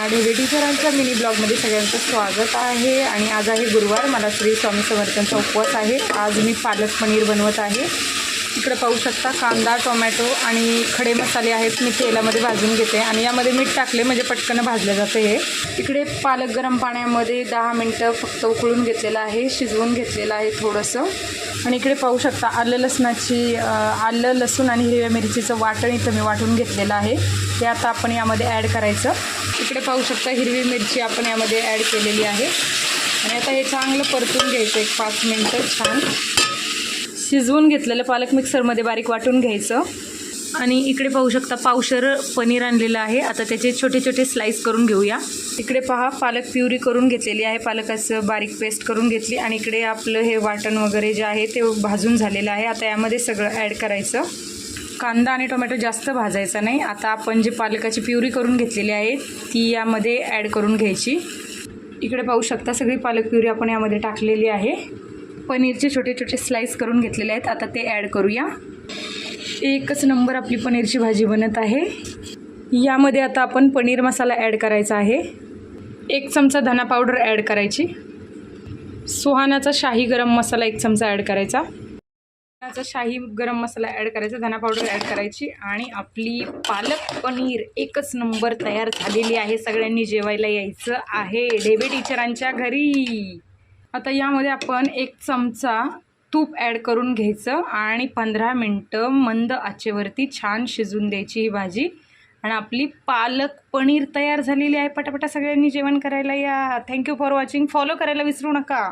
ढेबे टीचरांच्या mini ब्लॉगमध्ये सगळ्यांचं स्वागत आहे। आणि आज आहे गुरुवार, मला श्री स्वामी समर्थांचा उपवास आहे। आज मी पालक पनीर बनवत आहे। इकडे पाहू शकता कांदा, टोमॅटो आणि खडे मसाले आहेत, मी तेलामध्ये भाजून घेते आणि यामध्ये मीठ टाकले म्हणजे पटकन भाजले जाते हे। इकडे पालक गरम पाण्यामध्ये 10 मिनिटं फक्त उकळून घेतलेलं आहे, शिजवून घेतलेलं आहे थोडंसं। आणि इकडे पाहू शकता आलं लसूण आणि हिरव्या मिरचीचं वाटण इथं मी वाटून घेतलेलं आहे, ते आता आपण यामध्ये ॲड करायचं। इकडे पाहू शकता हिरवी मिरची आपण यामध्ये ॲड केलेली आहे आणि आता हे चांगलं परतून घ्यायचं 1-5 मिनिटं। छान शिजवून घेतलेलं पालक मिक्सरमध्ये बारीक वाटून घ्यायचं। आणि इकडे पाहू शकता पावशर पनीर आणलेलं आहे, आता त्याचे छोटे छोटे स्लाइस करून घेऊया। इकडे पहा पालक प्युरी करून घेतलेली आहे, पालकाचं बारीक पेस्ट करून घेतली आणि इकडे आपलं हे वाटण वगैरे जे आहे ते भाजून झालेलं आहे। आता यामध्ये सगळं ॲड करायचं। कांदा आणि टोमॅटो जास्त भाजायचा नाही। आता आपण जे पालकाची प्युरी करून घेतलेली आहे ती यामध्ये ॲड करून घ्यायची। इकडे पाहू शकता सगळी पालक प्युरी आपण यामध्ये टाकलेली आहे। पनीरचे छोटे छोटे स्लाइस करून घेतलेले आहेत, आता ते ॲड करूया। एकच नंबर आपली पनीरची भाजी बनत आहे। यामध्ये आता आपण पनीर मसाला ॲड करायचा आहे। 1 चमचा धना पावडर ॲड करायची। सुहानाचा शाही गरम मसाला 1 चमचा ॲड करायचा। शाही गरम मसाला ॲड करायचा, धना पावडर ॲड करायची आणि आपली पालक पनीर एकच नंबर तयार झालेली आहे। सगळ्यांनी जेवायला यायचं आहे ढेबे टीचरांच्या घरी। आता यामध्ये आपण 1 चमचा तूप ॲड करून घ्यायचं आणि 15 मिनटं मंद आचेवरती छान शिजून द्यायची ही भाजी। आणि आपली पालक पनीर तयार झालेली आहे। पटापटा सगळ्यांनी जेवण करायला या। Thank you for watching. फॉलो करायला विसरू नका।